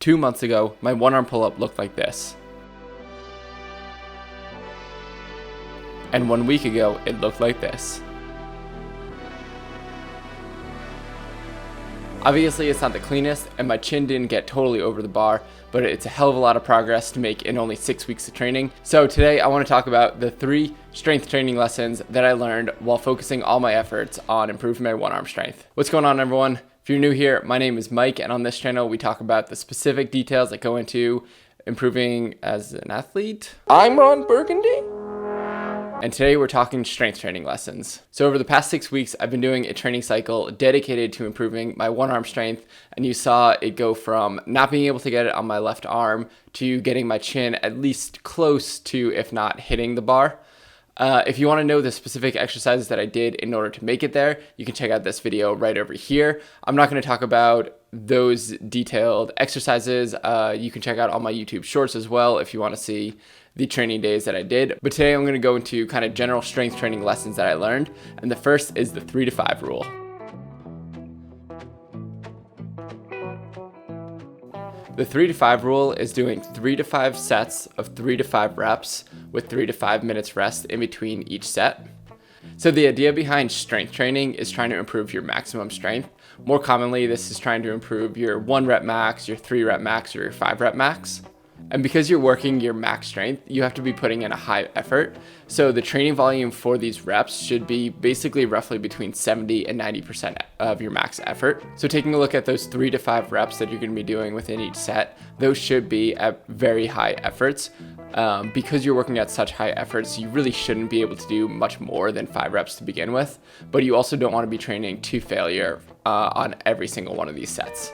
2 months ago, my one arm pull-up looked like this. And 1 week ago, it looked like this. Obviously, it's not the cleanest, and my chin didn't get totally over the bar, but it's a hell of a lot of progress to make in only 6 weeks of training. So today, I want to talk about the 3 strength training lessons that I learned while focusing all my efforts on improving my one arm strength. What's going on, everyone? If you're new here, my name is Mike, and on this channel, we talk about the specific details that go into improving as an athlete. I'm Ron Burgundy. And today we're talking strength training lessons. So over the past 6 weeks, I've been doing a training cycle dedicated to improving my one arm strength. And you saw it go from not being able to get it on my left arm to getting my chin at least close to, if not hitting the bar. If you want to know the specific exercises that I did in order to make it there, you can check out this video right over here. I'm not going to talk about those detailed exercises. You can check out all my YouTube shorts as well if you want to see the training days that I did. But today I'm going to go into kind of general strength training lessons that I learned. And the first is the 3 to 5 rule. The 3 to 5 rule is doing 3 to 5 sets of 3 to 5 reps with 3 to 5 minutes rest in between each set. So the idea behind strength training is trying to improve your maximum strength. More commonly, this is trying to improve your 1 rep max, your 3 rep max, or your 5 rep max. And because you're working your max strength, you have to be putting in a high effort. So the training volume for these reps should be basically roughly between 70 and 90% of your max effort. So taking a look at those 3 to 5 reps that you're going to be doing within each set, those should be at very high efforts. Because you're working at such high efforts, you really shouldn't be able to do much more than 5 reps to begin with. But you also don't want to be training to failure on every single one of these sets.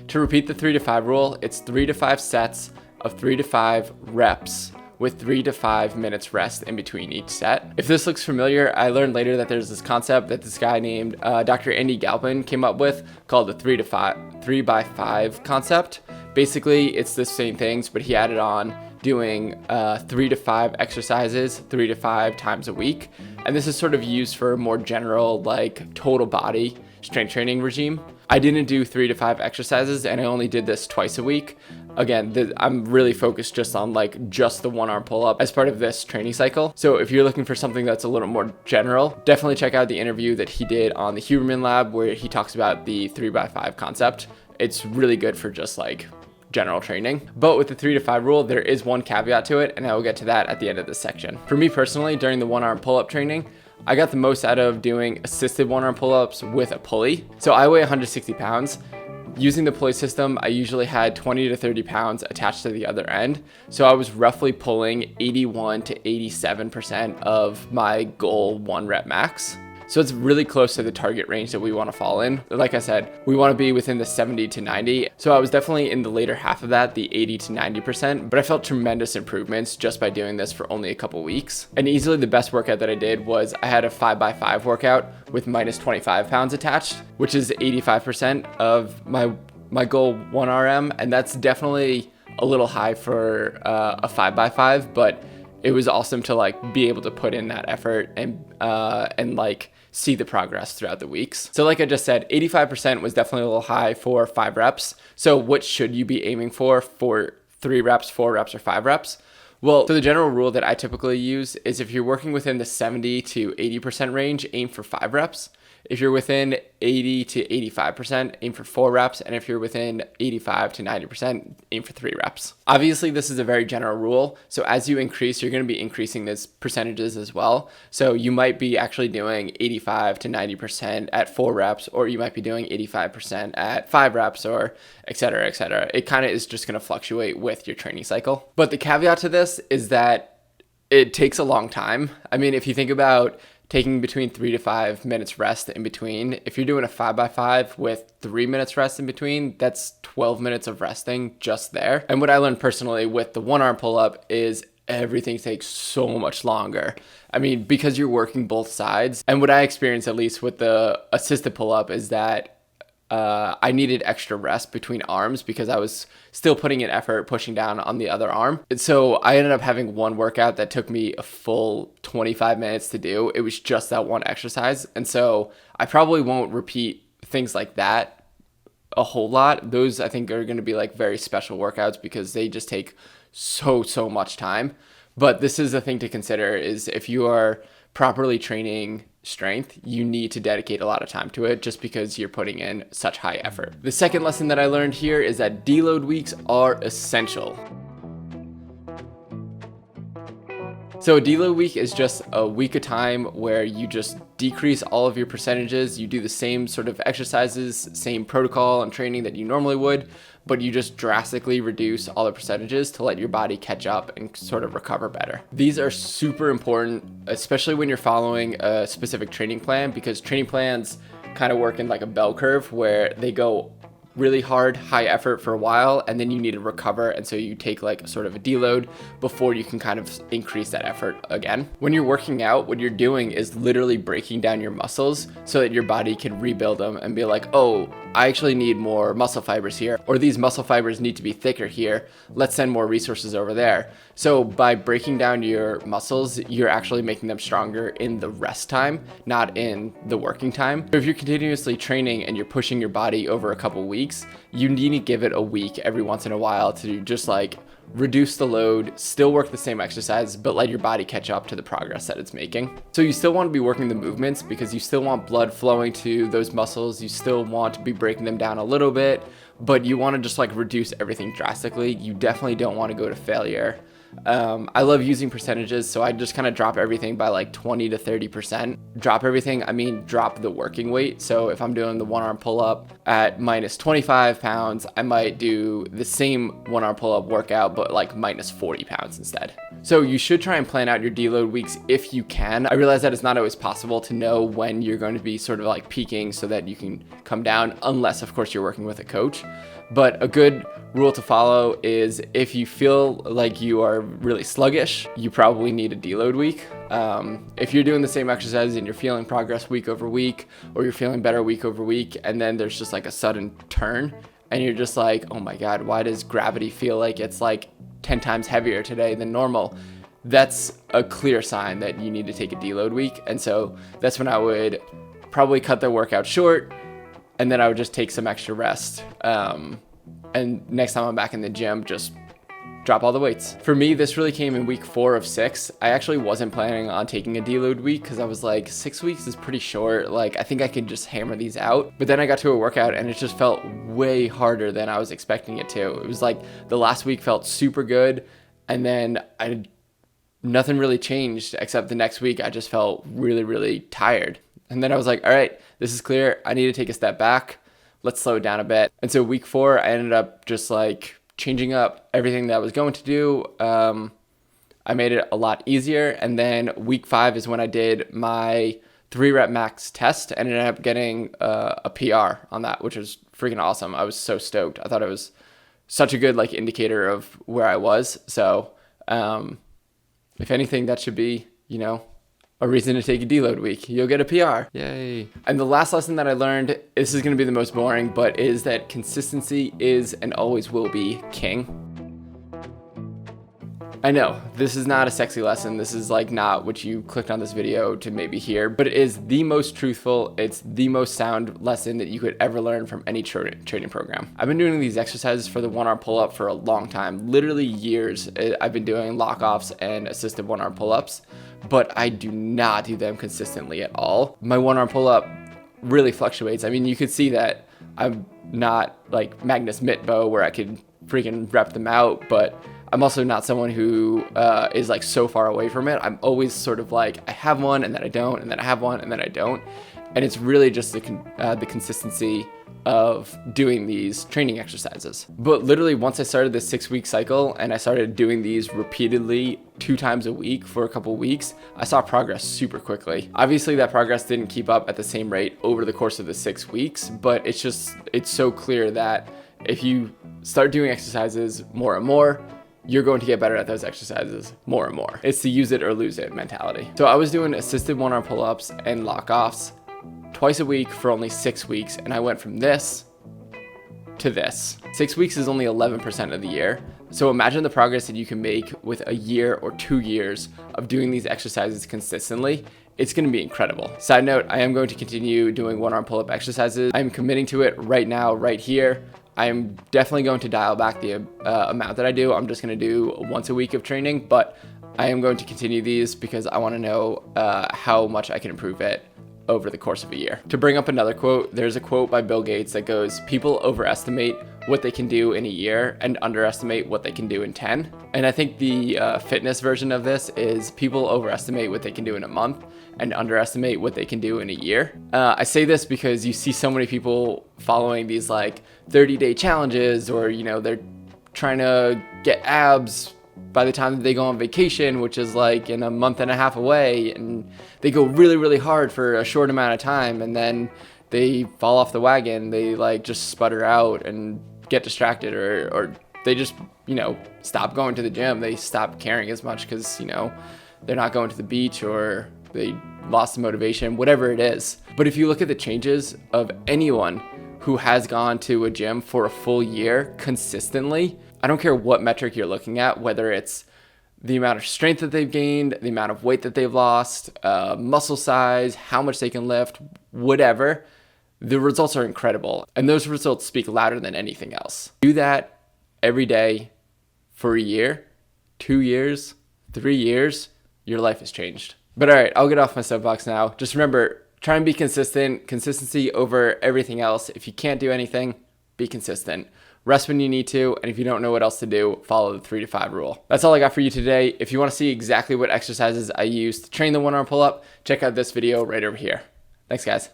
To repeat the 3 to 5 rule, it's 3 to 5 sets of 3 to 5 reps with 3 to 5 minutes rest in between each set. If this looks familiar, I learned later that there's this concept that this guy named Dr. Andy Galpin came up with called the 3 by 5 concept. Basically, it's the same things, but he added on doing 3 to 5 exercises 3 to 5 times a week. And this is sort of used for a more general, like, total body strength training regime. I didn't do 3 to 5 exercises, and I only did this twice a week. Again, I'm really focused just on just the one arm pull up as part of this training cycle. So if you're looking for something that's a little more general, definitely check out the interview that he did on the Huberman Lab where he talks about the 3 by 5 concept. It's really good for just general training. But with the 3 to 5 rule, there is one caveat to it, and I will get to that at the end of this section. For me personally, during the one arm pull up training, I got the most out of doing assisted one arm pull-ups with a pulley. So I weigh 160 pounds. Using the pulley system, I usually had 20 to 30 pounds attached to the other end. So I was roughly pulling 81 to 87% of my goal 1 rep max. So it's really close to the target range that we want to fall in. Like I said, we want to be within the 70 to 90. So I was definitely in the later half of that, the 80 to 90%, but I felt tremendous improvements just by doing this for only a couple weeks. And easily the best workout that I did was I had a 5 by 5 workout with minus 25 pounds attached, which is 85% of my goal 1 RM. And that's definitely a little high for a 5 by 5, but it was awesome to be able to put in that effort and see the progress throughout the weeks. So like I just said, 85% was definitely a little high for 5 reps. So what should you be aiming for 3 reps, 4 reps, or 5 reps? Well, so the general rule that I typically use is if you're working within the 70 to 80% range, aim for 5 reps. If you're within 80 to 85%, aim for 4 reps. And if you're within 85 to 90%, aim for 3 reps. Obviously, this is a very general rule. So as you increase, you're going to be increasing these percentages as well. So you might be actually doing 85 to 90% at 4 reps, or you might be doing 85% at 5 reps, or et cetera, et cetera. It kind of is just going to fluctuate with your training cycle. But the caveat to this is that it takes a long time. I mean, if you think about taking between 3 to 5 minutes rest in between. If you're doing a 5 by 5 with 3 minutes rest in between, that's 12 minutes of resting just there. And what I learned personally with the one arm pull up is everything takes so much longer. I mean, because you're working both sides. And what I experienced, at least with the assisted pull up, is that I needed extra rest between arms because I was still putting in effort pushing down on the other arm. And so I ended up having one workout that took me a full 25 minutes to do. It was just that one exercise. And so I probably won't repeat things like that a whole lot, those I think are going to be like very special workouts because they just take so much time. But this is a thing to consider, is if you are properly training strength, you need to dedicate a lot of time to it just because you're putting in such high effort. The second lesson that I learned here is that deload weeks are essential. So a deload week is just a week of time where you just decrease all of your percentages. You do the same sort of exercises, same protocol and training that you normally would, but you just drastically reduce all the percentages to let your body catch up and sort of recover better. These are super important, especially when you're following a specific training plan, because training plans kind of work in like a bell curve where they go really hard, high effort for a while, and then you need to recover, and so you take like sort of a deload before you can kind of increase that effort again. When you're working out, what you're doing is literally breaking down your muscles so that your body can rebuild them and be like, oh, I actually need more muscle fibers here, or these muscle fibers need to be thicker here. Let's send more resources over there. So by breaking down your muscles, you're actually making them stronger in the rest time, not in the working time. So if you're continuously training and you're pushing your body over a couple weeks, you need to give it a week every once in a while to just like reduce the load, still work the same exercise, but let your body catch up to the progress that it's making. So you still want to be working the movements because you still want blood flowing to those muscles. You still want to be breaking them down a little bit, but you want to just like reduce everything drastically. You definitely don't want to go to failure. I love using percentages, so I just kind of drop everything by like 20 to 30%. Drop everything, I mean drop the working weight. So if I'm doing the one arm pull up at minus 25 pounds, I might do the same one arm pull up workout, but like minus 40 pounds instead. So you should try and plan out your deload weeks if you can. I realize that it's not always possible to know when you're going to be sort of like peaking so that you can come down, unless of course you're working with a coach. But a good rule to follow is if you feel like you are really sluggish, you probably need a deload week. If you're doing the same exercises and you're feeling progress week over week, or you're feeling better week over week, and then there's just like a sudden turn and you're just like, oh my God, why does gravity feel like it's like 10 times heavier today than normal? That's a clear sign that you need to take a deload week. And so that's when I would probably cut the workout short, and then I would just take some extra rest. And next time I'm back in the gym, just drop all the weights. For me, this really came in week 4 of 6. I actually wasn't planning on taking a deload week because I was like, 6 weeks is pretty short. Like, I think I could just hammer these out. But then I got to a workout and it just felt way harder than I was expecting it to. It was like the last week felt super good, and then nothing really changed except the next week I just felt really tired. And then I was like, all right, this is clear. I need to take a step back. Let's slow it down a bit. And so week 4, I ended up just like changing up everything that I was going to do. I made it a lot easier. And then week 5 is when I did my 3 rep max test and ended up getting a PR on that, which was freaking awesome. I was so stoked. I thought it was such a good like indicator of where I was. So if anything, that should be, a reason to take a deload week. You'll get a PR. Yay. And the last lesson that I learned, this is going to be the most boring, but is that consistency is and always will be king. I know this is not a sexy lesson. This is like not what you clicked on this video to maybe hear, but it is the most truthful. It's the most sound lesson that you could ever learn from any training program. I've been doing these exercises for the one arm pull up for a long time, literally years. I've been doing lock offs and assisted one arm pull ups, but I do not do them consistently at all. My one arm pull up really fluctuates. I mean, you could see that I'm not like Magnus Mitbo where I could freaking rep them out, but I'm also not someone who is like so far away from it. I'm always sort of like, I have one and then I don't, and then I have one and then I don't. And it's really just the consistency of doing these training exercises. But literally once I started this 6-week cycle and I started doing these repeatedly 2 times a week for a couple weeks, I saw progress super quickly. Obviously that progress didn't keep up at the same rate over the course of the 6 weeks, but it's so clear that if you start doing exercises more and more, you're going to get better at those exercises more and more. It's the use it or lose it mentality. So I was doing assisted one arm pull-ups and lock offs twice a week for only 6 weeks, and I went from this to this. 6 weeks is only 11% of the year. So imagine the progress that you can make with a year or 2 years of doing these exercises consistently. it's going to be incredible. Side note, I am going to continue doing one arm pull-up exercises. I'm committing to it right now, right here. I'm definitely going to dial back the amount that I do. I'm just going to do once a week of training, but I am going to continue these because I want to know how much I can improve it over the course of a year. To bring up another quote, there's a quote by Bill Gates that goes, "People overestimate what they can do in a year and underestimate what they can do in 10. And I think the fitness version of this is people overestimate what they can do in a month and underestimate what they can do in a year. I say this because you see so many people following these like 30-day challenges, or, you know, they're trying to get abs by the time that they go on vacation, which is like in a month and a half away, and they go really, really hard for a short amount of time, and then they fall off the wagon. They like just sputter out and get distracted, or they just, you know, stop going to the gym. They stop caring as much because, you know, they're not going to the beach, or they lost the motivation, whatever it is. But if you look at the changes of anyone who has gone to a gym for a full year consistently, I don't care what metric you're looking at, whether it's the amount of strength that they've gained, the amount of weight that they've lost, muscle size, how much they can lift, whatever, the results are incredible. And those results speak louder than anything else. Do that every day for a year, 2 years, 3 years, your life has changed. But all right, I'll get off my soapbox now. Just remember, try and be consistent. Consistency over everything else. If you can't do anything, be consistent. Rest when you need to, and if you don't know what else to do, follow the 3 to 5 rule. That's all I got for you today. If you want to see exactly what exercises I use to train the one arm pull-up, check out this video right over here. Thanks, guys.